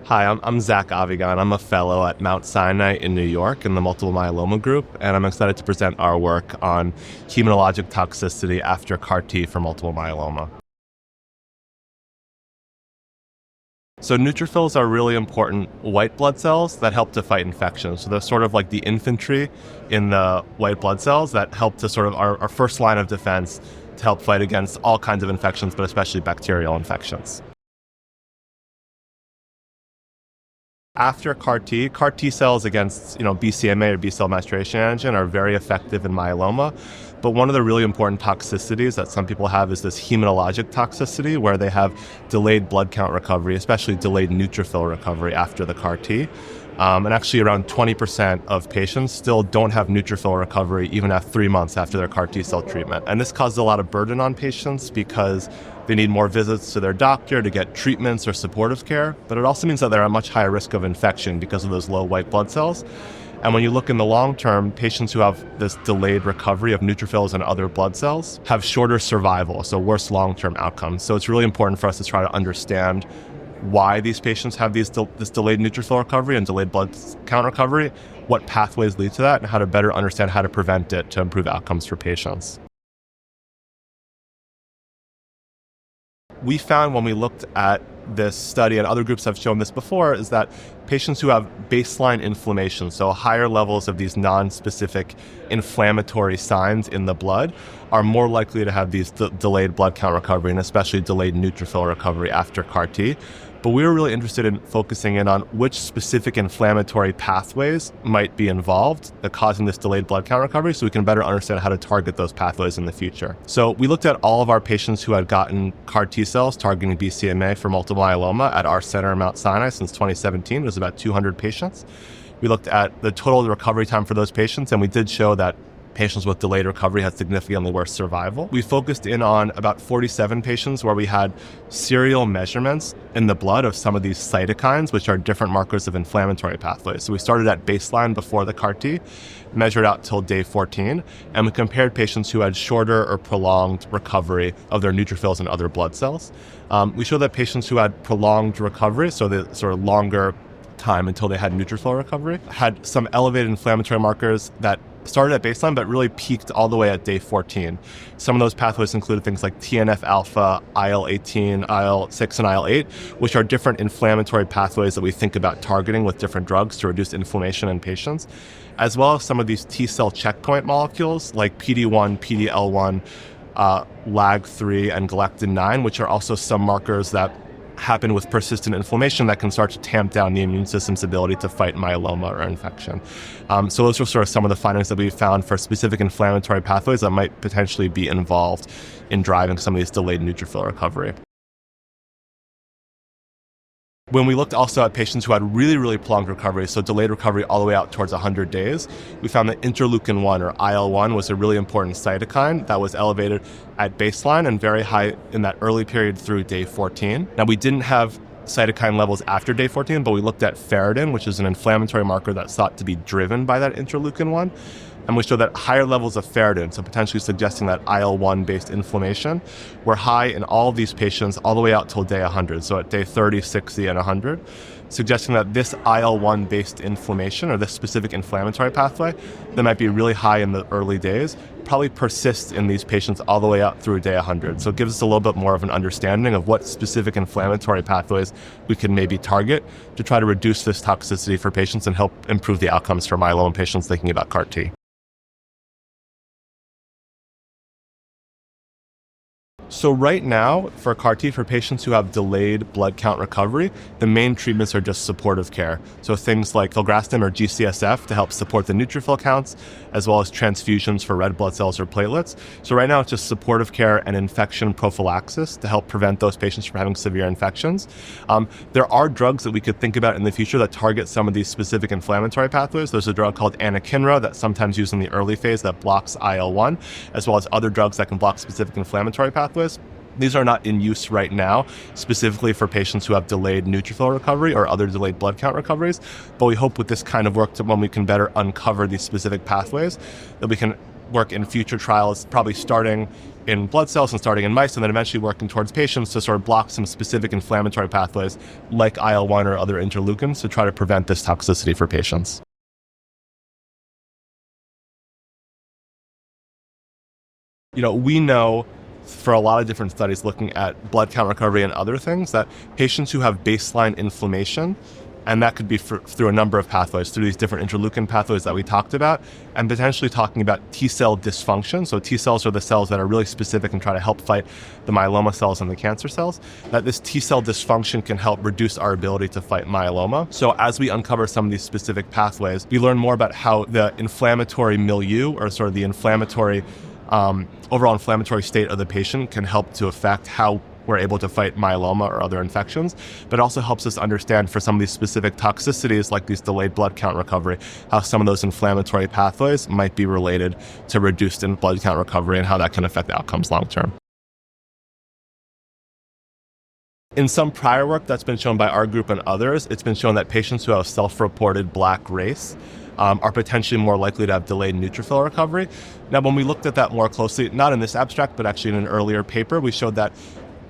Hi, I'm Zach Avigan. I'm a fellow at Mount Sinai in New York in the multiple myeloma group, and I'm excited to present our work on hematologic toxicity after CAR-T for multiple myeloma. So neutrophils are really important white blood cells that help to fight infections. So they're sort of like the infantry in the white blood cells that help to sort of our first line of defense to help fight against all kinds of infections, but especially bacterial infections. After CAR-T cells against BCMA or B-cell maturation antigen are very effective in myeloma. But one of the really important toxicities that some people have is this hematologic toxicity, where they have delayed blood count recovery, especially delayed neutrophil recovery after the CAR-T. And actually around 20% of patients still don't have neutrophil recovery even at 3 months after their CAR-T cell treatment. And this causes a lot of burden on patients because they need more visits to their doctor to get treatments or supportive care, but it also means that they're at much higher risk of infection because of those low white blood cells. And when you look in the long term, patients who have this delayed recovery of neutrophils and other blood cells have shorter survival, so worse long-term outcomes. So it's really important for us to try to understand why these patients have this delayed neutrophil recovery and delayed blood count recovery, what pathways lead to that, and how to better understand how to prevent it to improve outcomes for patients. We found when we looked at this study, and other groups have shown this before, is that patients who have baseline inflammation, so higher levels of these non-specific inflammatory signs in the blood, are more likely to have these delayed blood count recovery and especially delayed neutrophil recovery after CAR-T. But we were really interested in focusing in on which specific inflammatory pathways might be involved that causing this delayed blood count recovery, so we can better understand how to target those pathways in the future. So we looked at all of our patients who had gotten CAR-T cells targeting BCMA for multiple myeloma at our center at Mount Sinai since 2017. It was about 200 patients. We looked at the total recovery time for those patients, and we did show that patients with delayed recovery had significantly worse survival. We focused in on about 47 patients where we had serial measurements in the blood of some of these cytokines, which are different markers of inflammatory pathways. So we started at baseline before the CAR-T, measured out till day 14, and we compared patients who had shorter or prolonged recovery of their neutrophils and other blood cells. We showed that patients who had prolonged recovery, so the sort of longer time until they had neutrophil recovery, had some elevated inflammatory markers that started at baseline but really peaked all the way at day 14. Some of those pathways included things like TNF-alpha, IL-18, IL-6, and IL-8, which are different inflammatory pathways that we think about targeting with different drugs to reduce inflammation in patients, as well as some of these T-cell checkpoint molecules like PD-1, PD-L1, LAG-3, and galectin-9, which are also some markers that happen with persistent inflammation that can start to tamp down the immune system's ability to fight myeloma or infection. So those are sort of some of the findings that we found for specific inflammatory pathways that might potentially be involved in driving some of these delayed neutrophil recovery. When we looked also at patients who had really, really prolonged recovery, so delayed recovery all the way out towards 100 days, we found that interleukin-1 or IL-1 was a really important cytokine that was elevated at baseline and very high in that early period through day 14. Now, we didn't have cytokine levels after day 14, but we looked at ferritin, which is an inflammatory marker that's thought to be driven by that interleukin-1. And we showed that higher levels of ferritin, so potentially suggesting that IL-1 based inflammation, were high in all of these patients all the way out till day 100, so at day 30, 60, and 100, suggesting that this IL-1 based inflammation, or this specific inflammatory pathway that might be really high in the early days, probably persists in these patients all the way out through day 100. So it gives us a little bit more of an understanding of what specific inflammatory pathways we can maybe target to try to reduce this toxicity for patients and help improve the outcomes for myeloma patients thinking about CAR-T. So right now, for CAR-T, for patients who have delayed blood count recovery, the main treatments are just supportive care. So things like filgrastim or G-CSF to help support the neutrophil counts, as well as transfusions for red blood cells or platelets. So right now, it's just supportive care and infection prophylaxis to help prevent those patients from having severe infections. There are drugs that we could think about in the future that target some of these specific inflammatory pathways. There's a drug called anakinra that's sometimes used in the early phase that blocks IL-1, as well as other drugs that can block specific inflammatory pathways. These are not in use right now, specifically for patients who have delayed neutrophil recovery or other delayed blood count recoveries. But we hope with this kind of work, when we can better uncover these specific pathways, that we can work in future trials, probably starting in blood cells and starting in mice, and then eventually working towards patients to sort of block some specific inflammatory pathways like IL-1 or other interleukins to try to prevent this toxicity for patients. We know for a lot of different studies looking at blood count recovery and other things that patients who have baseline inflammation, and that could be through a number of pathways, through these different interleukin pathways that we talked about, and potentially talking about T-cell dysfunction. So T-cells are the cells that are really specific and try to help fight the myeloma cells and the cancer cells, that this T-cell dysfunction can help reduce our ability to fight myeloma. So as we uncover some of these specific pathways, we learn more about how the inflammatory milieu, or sort of the inflammatory overall inflammatory state of the patient, can help to affect how we're able to fight myeloma or other infections, but also helps us understand for some of these specific toxicities like these delayed blood count recovery, how some of those inflammatory pathways might be related to reduced in blood count recovery and how that can affect outcomes long term. In some prior work that's been shown by our group and others, it's been shown that patients who have self-reported black race are potentially more likely to have delayed neutrophil recovery. Now, when we looked at that more closely, not in this abstract, but actually in an earlier paper, we showed that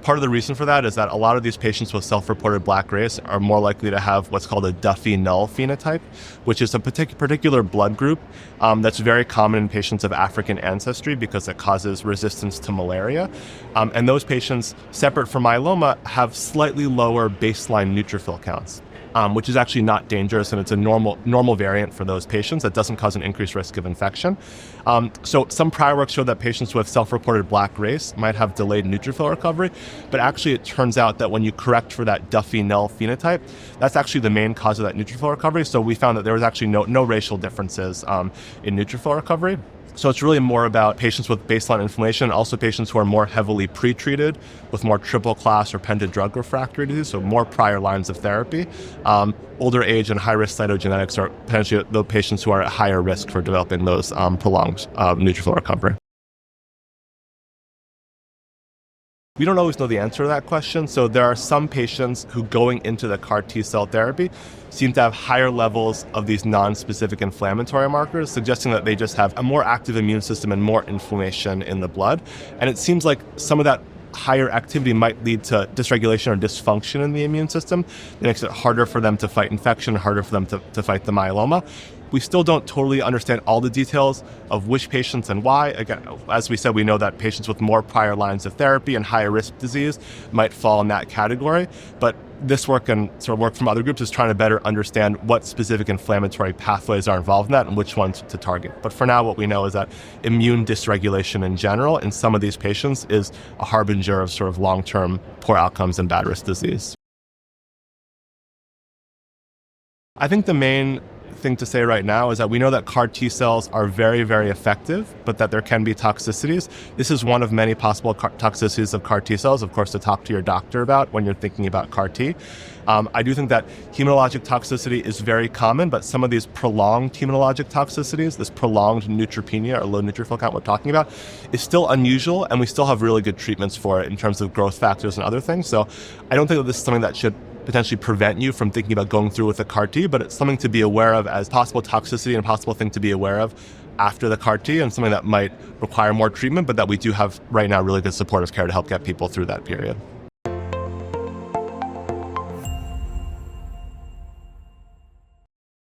part of the reason for that is that a lot of these patients with self-reported black race are more likely to have what's called a Duffy null phenotype, which is a particular blood group that's very common in patients of African ancestry because it causes resistance to malaria. And those patients, separate from myeloma, have slightly lower baseline neutrophil counts. Which is actually not dangerous, and it's a normal variant for those patients that doesn't cause an increased risk of infection. So some prior work showed that patients with self-reported black race might have delayed neutrophil recovery, but actually it turns out that when you correct for that Duffy null phenotype, that's actually the main cause of that neutrophil recovery. So we found that there was actually no racial differences in neutrophil recovery. So it's really more about patients with baseline inflammation, also patients who are more heavily pretreated with more triple class or pentadrug refractory disease, so more prior lines of therapy. Older age and high-risk cytogenetics are potentially the patients who are at higher risk for developing those prolonged neutrophil recovery. We don't always know the answer to that question. So there are some patients who, going into the CAR T-cell therapy, seem to have higher levels of these non-specific inflammatory markers, suggesting that they just have a more active immune system and more inflammation in the blood. And it seems like some of that higher activity might lead to dysregulation or dysfunction in the immune system. It makes it harder for them to fight infection, harder for them to fight the myeloma. We still don't totally understand all the details of which patients and why. Again, as we said, we know that patients with more prior lines of therapy and higher risk disease might fall in that category. But this work and sort of work from other groups is trying to better understand what specific inflammatory pathways are involved in that and which ones to target. But for now, what we know is that immune dysregulation in general in some of these patients is a harbinger of sort of long-term poor outcomes and bad risk disease. I think the main thing to say right now is that we know that CAR T cells are very, very effective, but that there can be toxicities. This is one of many possible toxicities of CAR T cells, of course, to talk to your doctor about when you're thinking about CAR T. I do think that hematologic toxicity is very common, but some of these prolonged hematologic toxicities, this prolonged neutropenia or low neutrophil count we're talking about, is still unusual, and we still have really good treatments for it in terms of growth factors and other things. So I don't think that this is something that should potentially prevent you from thinking about going through with a CAR T, but it's something to be aware of as possible toxicity and a possible thing to be aware of after the CAR T, and something that might require more treatment, but that we do have right now really good supportive care to help get people through that period.